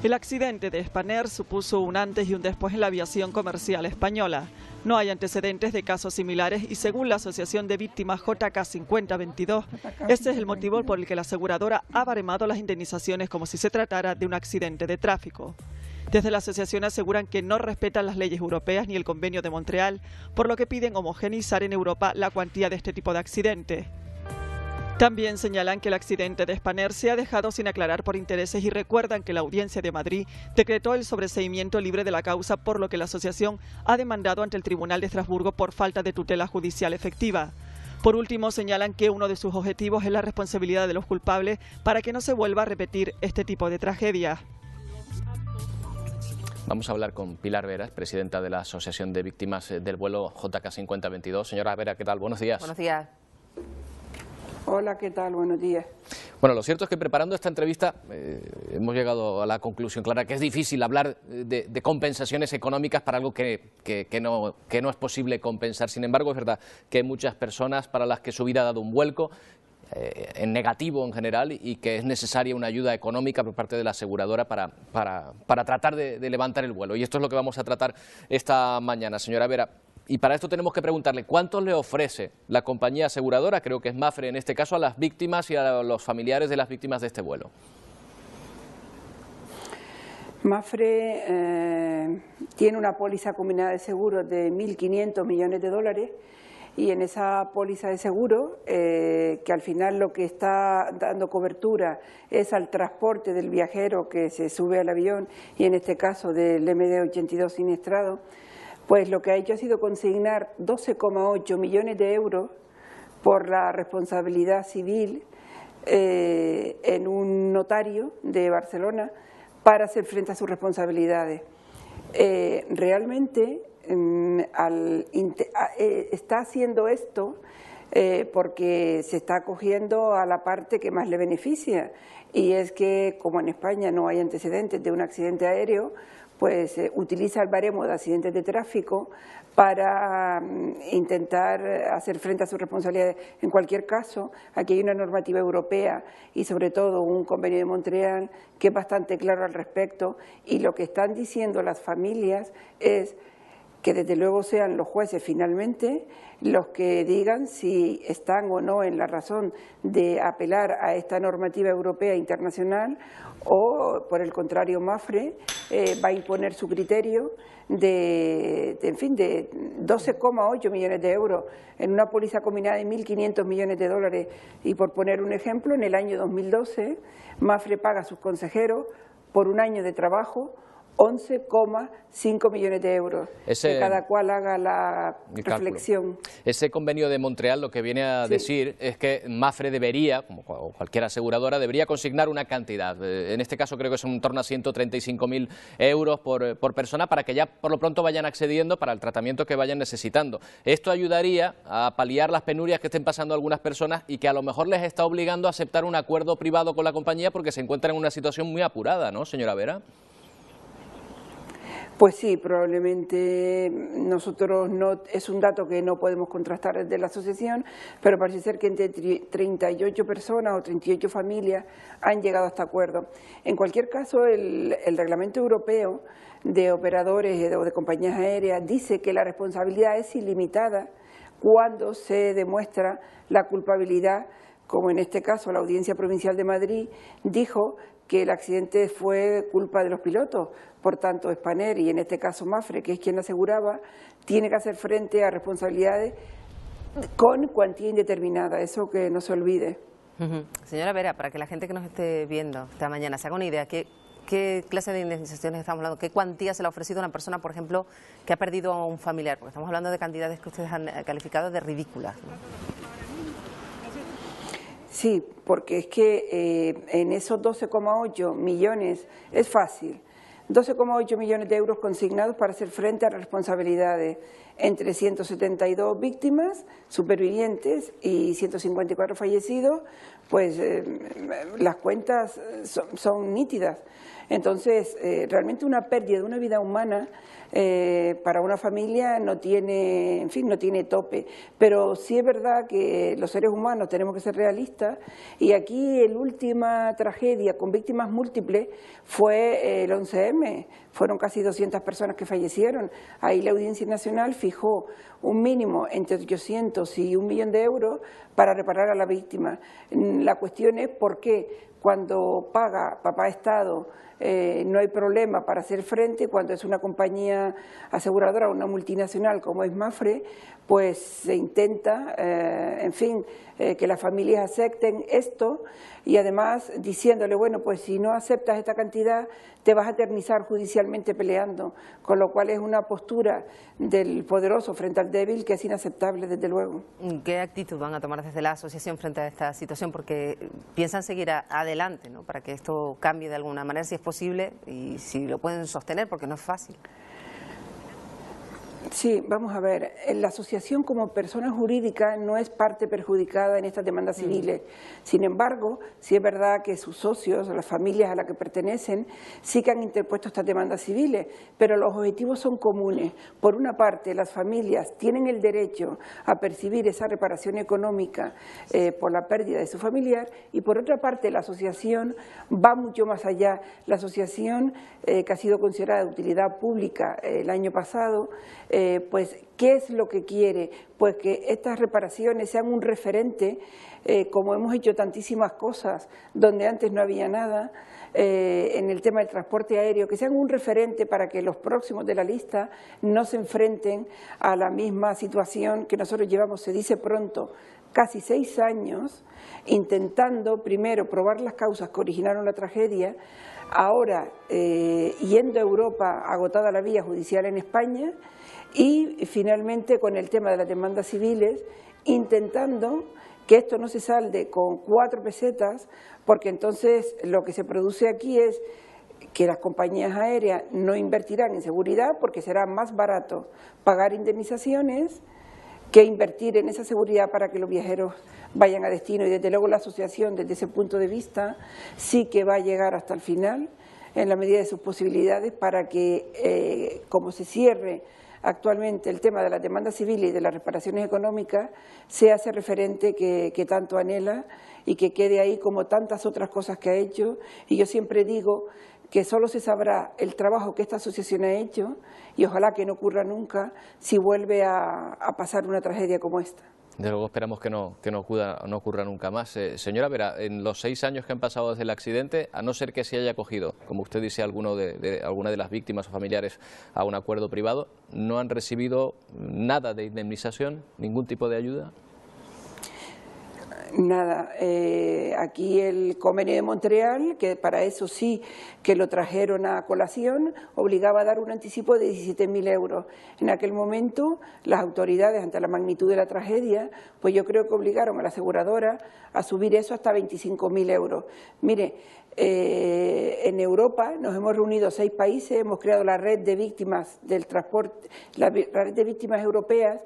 El accidente de Spanair supuso un antes y un después en la aviación comercial española. No hay antecedentes de casos similares y según la Asociación de Víctimas JK5022, este es el motivo por el que la aseguradora ha baremado las indemnizaciones como si se tratara de un accidente de tráfico. Desde la asociación aseguran que no respetan las leyes europeas ni el Convenio de Montreal, por lo que piden homogeneizar en Europa la cuantía de este tipo de accidentes. También señalan que el accidente de Spanair se ha dejado sin aclarar por intereses y recuerdan que la Audiencia de Madrid decretó el sobreseimiento libre de la causa, por lo que la asociación ha demandado ante el Tribunal de Estrasburgo por falta de tutela judicial efectiva. Por último, señalan que uno de sus objetivos es la responsabilidad de los culpables para que no se vuelva a repetir este tipo de tragedias. Vamos a hablar con Pilar Veras, presidenta de la Asociación de Víctimas del vuelo JK5022. Señora Vera, ¿qué tal? Buenos días. Buenos días. Hola, ¿qué tal? Buenos días. Bueno, lo cierto es que preparando esta entrevista hemos llegado a la conclusión clara que es difícil hablar de compensaciones económicas para algo que no es posible compensar. Sin embargo, es verdad que hay muchas personas para las que su vida ha dado un vuelco en negativo en general y que es necesaria una ayuda económica por parte de la aseguradora para tratar de levantar el vuelo. Y esto es lo que vamos a tratar esta mañana, señora Vera. Y para esto tenemos que preguntarle cuánto le ofrece la compañía aseguradora, creo que es Mapfre en este caso, a las víctimas y a los familiares de las víctimas de este vuelo. Mapfre tiene una póliza combinada de seguros de 1.500 millones de dólares y en esa póliza de seguro, que al final lo que está dando cobertura es al transporte del viajero que se sube al avión y en este caso del MD-82 siniestrado, pues lo que ha hecho ha sido consignar 12,8 millones de euros por la responsabilidad civil en un notario de Barcelona para hacer frente a sus responsabilidades. Realmente está haciendo esto porque se está acogiendo a la parte que más le beneficia y es que como en España no hay antecedentes de un accidente aéreo, pues utiliza el baremo de accidentes de tráfico para intentar hacer frente a sus responsabilidades. En cualquier caso, aquí hay una normativa europea y sobre todo un convenio de Montreal que es bastante claro al respecto y lo que están diciendo las familias es que desde luego sean los jueces finalmente los que digan si están o no en la razón de apelar a esta normativa europea e internacional o, por el contrario, Mapfre va a imponer su criterio de 12,8 millones de euros en una póliza combinada de 1.500 millones de dólares. Y por poner un ejemplo, en el año 2012 Mapfre paga a sus consejeros por un año de trabajo 11,5 millones de euros, que cada cual haga la reflexión. Ese convenio de Montreal lo que viene a decir es que Mapfre debería, como cualquier aseguradora, debería consignar una cantidad. En este caso creo que son en torno a 135.000 euros por persona para que ya por lo pronto vayan accediendo para el tratamiento que vayan necesitando. Esto ayudaría a paliar las penurias que estén pasando algunas personas y que a lo mejor les está obligando a aceptar un acuerdo privado con la compañía porque se encuentran en una situación muy apurada, ¿no, señora Vera? Pues sí, probablemente nosotros no, es un dato que no podemos contrastar desde la asociación, pero parece ser que entre 38 personas o 38 familias han llegado a este acuerdo. En cualquier caso, el reglamento europeo de operadores o de compañías aéreas dice que la responsabilidad es ilimitada cuando se demuestra la culpabilidad, como en este caso la Audiencia Provincial de Madrid dijo que el accidente fue culpa de los pilotos. Por tanto, Spanair y en este caso Mapfre, que es quien aseguraba, tiene que hacer frente a responsabilidades con cuantía indeterminada, eso que no se olvide. Señora Vera, para que la gente que nos esté viendo esta mañana se haga una idea, ¿qué clase de indemnizaciones estamos hablando? ¿Qué cuantía se le ha ofrecido a una persona, por ejemplo, que ha perdido a un familiar? Porque estamos hablando de cantidades que ustedes han calificado de ridículas, ¿no? Sí, porque es que en esos 12,8 millones es fácil. 12,8 millones de euros consignados para hacer frente a responsabilidades entre 172 víctimas, supervivientes y 154 fallecidos, pues las cuentas son nítidas. Entonces, realmente una pérdida de una vida humana para una familia no tiene, en fin, no tiene tope. Pero sí es verdad que los seres humanos tenemos que ser realistas, y aquí la última tragedia con víctimas múltiples fue el 11M. Fueron casi 200 personas que fallecieron. Ahí la Audiencia Nacional fijó un mínimo entre 800 y 1 millón de euros para reparar a la víctima. La cuestión es por qué cuando paga Papá Estado no hay problema para hacer frente, cuando es una compañía aseguradora o una multinacional como es Mapfre, pues se intenta, en fin, que las familias acepten esto, y además diciéndole, bueno, pues si no aceptas esta cantidad te vas a eternizar judicialmente peleando, con lo cual es una postura del poderoso frente al débil que es inaceptable, desde luego. ¿Qué actitud van a tomar desde la asociación frente a esta situación? Porque piensan seguir adelante, ¿no?, para que esto cambie de alguna manera, si es posible, y si lo pueden sostener, porque no es fácil. Sí, vamos a ver, la asociación como persona jurídica no es parte perjudicada en estas demandas civiles. Sin embargo, sí es verdad que sus socios, las familias a las que pertenecen, sí que han interpuesto estas demandas civiles, pero los objetivos son comunes. Por una parte, las familias tienen el derecho a percibir esa reparación económica por la pérdida de su familiar, y por otra parte, la asociación va mucho más allá. La asociación, que ha sido considerada de utilidad pública el año pasado, pues, ¿qué es lo que quiere? Pues que estas reparaciones sean un referente, como hemos hecho tantísimas cosas donde antes no había nada, en el tema del transporte aéreo, que sean un referente para que los próximos de la lista no se enfrenten a la misma situación que nosotros llevamos, se dice pronto, casi 6 años, intentando primero probar las causas que originaron la tragedia, ahora yendo a Europa, agotada la vía judicial en España, y finalmente con el tema de las demandas civiles, intentando que esto no se salde con 4 pesetas, porque entonces lo que se produce aquí es que las compañías aéreas no invertirán en seguridad, porque será más barato pagar indemnizaciones que invertir en esa seguridad para que los viajeros vayan a destino. Y desde luego la asociación, desde ese punto de vista, sí que va a llegar hasta el final, en la medida de sus posibilidades, para que, como se cierre actualmente el tema de las demandas civiles y de las reparaciones económicas, sea ese referente que tanto anhela, y que quede ahí como tantas otras cosas que ha hecho. Y yo siempre digo que solo se sabrá el trabajo que esta asociación ha hecho, y ojalá que no ocurra nunca, si vuelve a pasar una tragedia como esta. De luego esperamos que no ocurra nunca más. Señora Vera, en los 6 años que han pasado desde el accidente, a no ser que se haya acogido, como usted dice, alguna de las víctimas o familiares a un acuerdo privado, ¿no han recibido nada de indemnización, ningún tipo de ayuda? Nada, aquí el Convenio de Montreal, que para eso sí que lo trajeron a colación, obligaba a dar un anticipo de 17.000 euros. En aquel momento las autoridades, ante la magnitud de la tragedia, pues yo creo que obligaron a la aseguradora a subir eso hasta 25.000 euros. Mire, en Europa nos hemos reunido 6 países, hemos creado la red de víctimas del transporte, la red de víctimas europeas,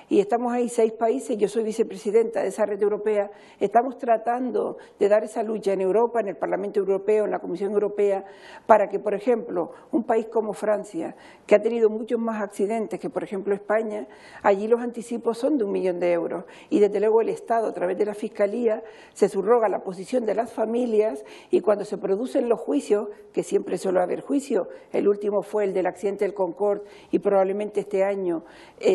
y estamos ahí 6 países, yo soy vicepresidenta de esa red europea, estamos tratando de dar esa lucha en Europa, en el Parlamento Europeo, en la Comisión Europea, para que, por ejemplo, un país como Francia, que ha tenido muchos más accidentes que, por ejemplo, España, allí los anticipos son de 1 millón de euros, y desde luego el Estado, a través de la Fiscalía, se subroga la posición de las familias, y cuando se producen los juicios, que siempre suele haber juicio, el último fue el del accidente del Concorde, y probablemente este año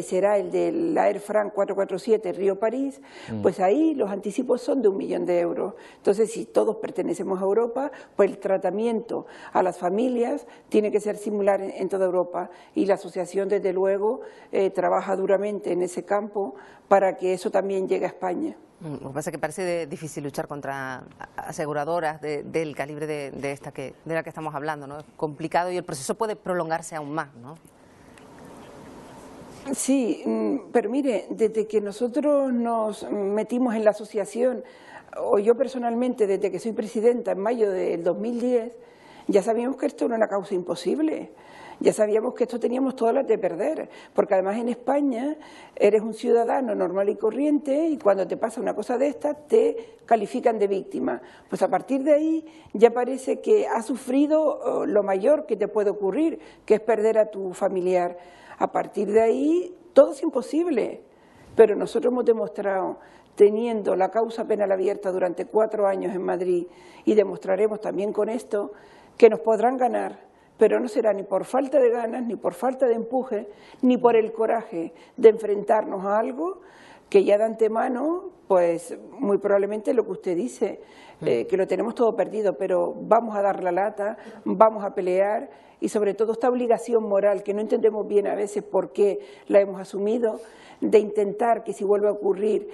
será el de la Air France 447 Río-París, pues ahí los anticipos son de 1 millón de euros. Entonces, si todos pertenecemos a Europa, pues el tratamiento a las familias tiene que ser similar en toda Europa, y la asociación, desde luego, trabaja duramente en ese campo para que eso también llegue a España. Lo que pasa es que parece difícil luchar contra aseguradoras del calibre de la que estamos hablando, ¿no? Es complicado, y el proceso puede prolongarse aún más, ¿no? Sí, pero mire, desde que nosotros nos metimos en la asociación, o yo personalmente, desde que soy presidenta en mayo del 2010, ya sabíamos que esto era una causa imposible. Ya sabíamos que esto teníamos todas las de perder, porque además en España eres un ciudadano normal y corriente y cuando te pasa una cosa de esta te califican de víctima. Pues a partir de ahí ya parece que has sufrido lo mayor que te puede ocurrir, que es perder a tu familiar. A partir de ahí todo es imposible, pero nosotros hemos demostrado, teniendo la causa penal abierta durante 4 años en Madrid, y demostraremos también con esto, que nos podrán ganar, pero no será ni por falta de ganas, ni por falta de empuje, ni por el coraje de enfrentarnos a algo que ya de antemano, pues muy probablemente lo que usted dice, que lo tenemos todo perdido, pero vamos a dar la lata, vamos a pelear y sobre todo esta obligación moral que no entendemos bien a veces por qué la hemos asumido, de intentar que si vuelve a ocurrir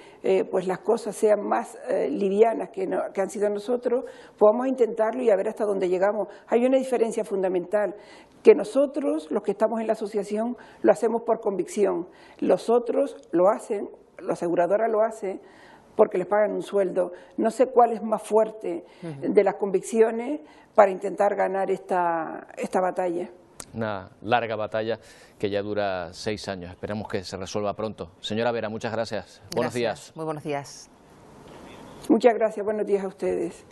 pues las cosas sean más livianas que han sido nosotros, pues vamos a intentarlo y a ver hasta dónde llegamos. Hay una diferencia fundamental, que nosotros, los que estamos en la asociación, lo hacemos por convicción, los otros lo hacen, la aseguradora lo hace porque les pagan un sueldo. No sé cuál es más fuerte de las convicciones para intentar ganar esta batalla. Una larga batalla que ya dura 6 años. Esperamos que se resuelva pronto. Señora Vera, muchas gracias. Buenos días. Muy buenos días. Muchas gracias. Buenos días a ustedes.